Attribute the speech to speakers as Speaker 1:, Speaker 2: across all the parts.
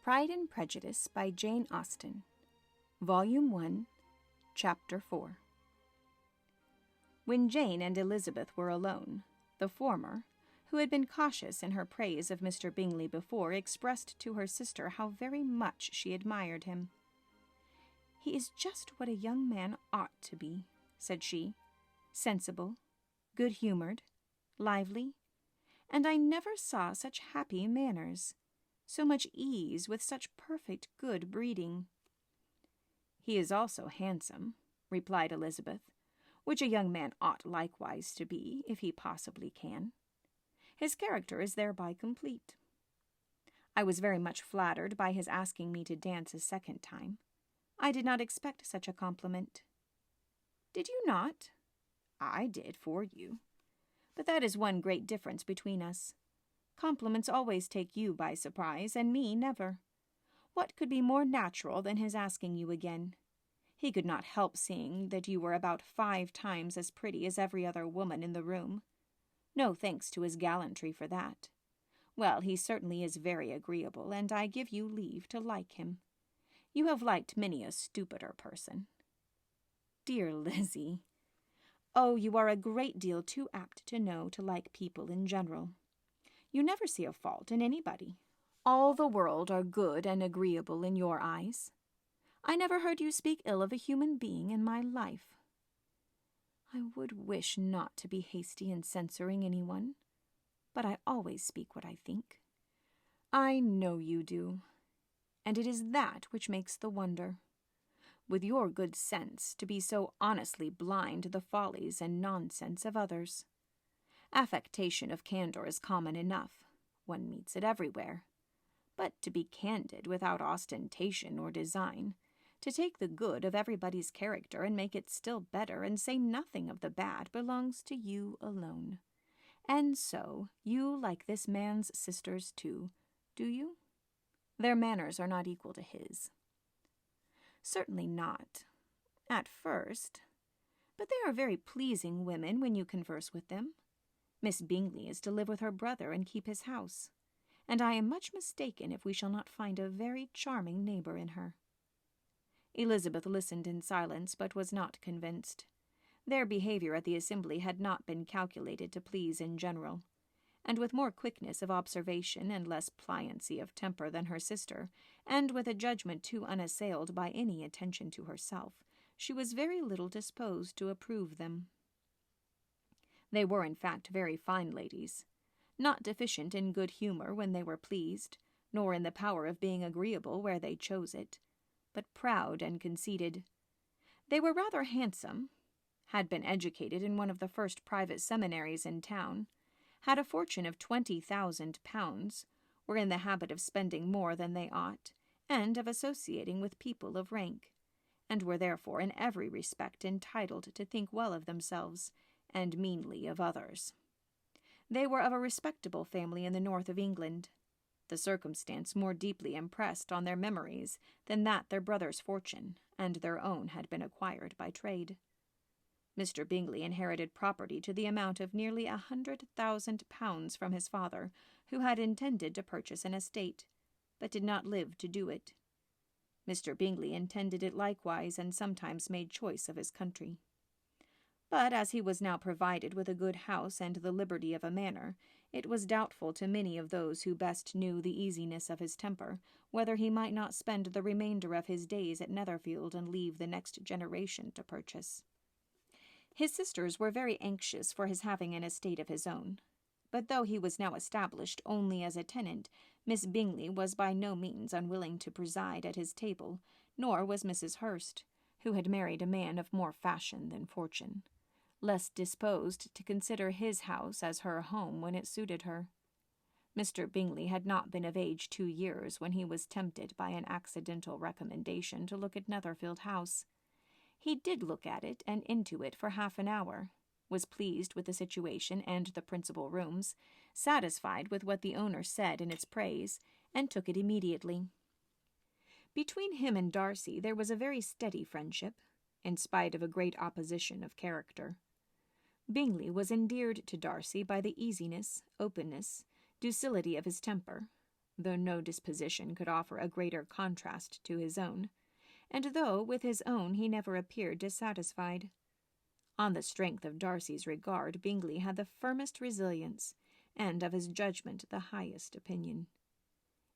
Speaker 1: Pride and Prejudice by Jane Austen, Volume 1, Chapter 4. When Jane and Elizabeth were alone, the former, who had been cautious in her praise of Mr. Bingley before, expressed to her sister how very much she admired him. "He is just what a young man ought to be," said she, "sensible, good-humored, lively, and I never saw such happy manners, so much ease, with such perfect good breeding." "He is also handsome," replied Elizabeth, "which a young man ought likewise to be, if he possibly can. His character is thereby complete. I was very much flattered by his asking me to dance a second time. I did not expect such a compliment." "Did you not?" "I did, for you. But that is one great difference between us. Compliments always take you by surprise, and me never. What could be more natural than his asking you again? He could not help seeing that you were about 5 times as pretty as every other woman in the room. No thanks to his gallantry for that. Well, he certainly is very agreeable, and I give you leave to like him. You have liked many a stupider person." "Dear Lizzie." "Oh, you are a great deal too apt to know to like people in general. You never see a fault in anybody. All the world are good and agreeable in your eyes. I never heard you speak ill of a human being in my life." "I would wish not to be hasty in censoring anyone, but I always speak what I think." "I know you do, and it is that which makes the wonder. With your good sense, to be so honestly blind to the follies and nonsense of others. Affectation of candor is common enough. One meets it everywhere. But to be candid without ostentation or design, to take the good of everybody's character and make it still better and say nothing of the bad, belongs to you alone. And so, you like this man's sisters too, do you? Their manners are not equal to his." "Certainly not. At first. But they are very pleasing women when you converse with them. Miss Bingley is to live with her brother and keep his house, and I am much mistaken if we shall not find a very charming neighbor in her." Elizabeth listened in silence, but was not convinced. Their behavior at the assembly had not been calculated to please in general, and with more quickness of observation and less pliancy of temper than her sister, and with a judgment too unassailed by any attention to herself, she was very little disposed to approve them. They were, in fact, very fine ladies, not deficient in good humour when they were pleased, nor in the power of being agreeable where they chose it, but proud and conceited. They were rather handsome, had been educated in one of the first private seminaries in town, had a fortune of 20,000 pounds, were in the habit of spending more than they ought, and of associating with people of rank, and were therefore in every respect entitled to think well of themselves, and meanly of others. They were of a respectable family in the north of England, the circumstance more deeply impressed on their memories than that their brother's fortune and their own had been acquired by trade. Mr. Bingley inherited property to the amount of nearly 100,000 pounds from his father, who had intended to purchase an estate, but did not live to do it. Mr. Bingley intended it likewise, and sometimes made choice of his country. But as he was now provided with a good house and the liberty of a manor, it was doubtful to many of those who best knew the easiness of his temper, whether he might not spend the remainder of his days at Netherfield and leave the next generation to purchase. His sisters were very anxious for his having an estate of his own, but though he was now established only as a tenant, Miss Bingley was by no means unwilling to preside at his table, nor was Mrs. Hurst, who had married a man of more fashion than fortune, less disposed to consider his house as her home when it suited her. Mr. Bingley had not been of age 2 years when he was tempted by an accidental recommendation to look at Netherfield House. He did look at it and into it for half an hour, was pleased with the situation and the principal rooms, satisfied with what the owner said in its praise, and took it immediately. Between him and Darcy there was a very steady friendship, in spite of a great opposition of character. Bingley was endeared to Darcy by the easiness, openness, docility of his temper, though no disposition could offer a greater contrast to his own, and though with his own he never appeared dissatisfied. On the strength of Darcy's regard, Bingley had the firmest resilience, and of his judgment the highest opinion.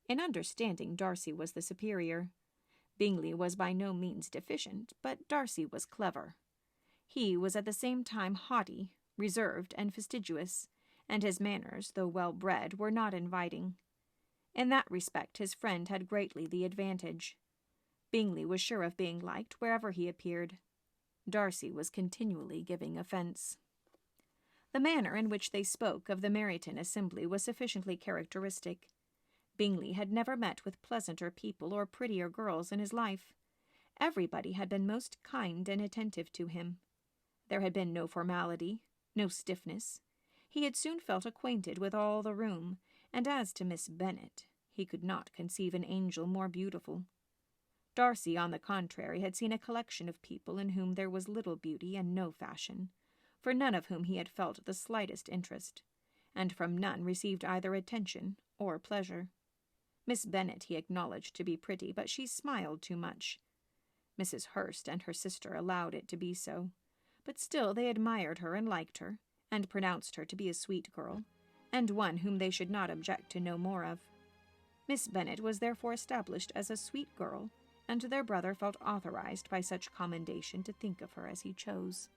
Speaker 1: In understanding, Darcy was the superior. Bingley was by no means deficient, but Darcy was clever. He was at the same time haughty, reserved, and fastidious, and his manners, though well-bred, were not inviting. In that respect his friend had greatly the advantage. Bingley was sure of being liked wherever he appeared. Darcy was continually giving offence. The manner in which they spoke of the Meryton assembly was sufficiently characteristic. Bingley had never met with pleasanter people or prettier girls in his life. Everybody had been most kind and attentive to him. There had been no formality, no stiffness. He had soon felt acquainted with all the room, and as to Miss Bennet, he could not conceive an angel more beautiful. Darcy, on the contrary, had seen a collection of people in whom there was little beauty and no fashion, for none of whom he had felt the slightest interest, and from none received either attention or pleasure. Miss Bennet he acknowledged to be pretty, but she smiled too much. Mrs. Hurst and her sister allowed it to be so, but still they admired her and liked her, and pronounced her to be a sweet girl, and one whom they should not object to know more of. Miss Bennet was therefore established as a sweet girl, and their brother felt authorized by such commendation to think of her as he chose.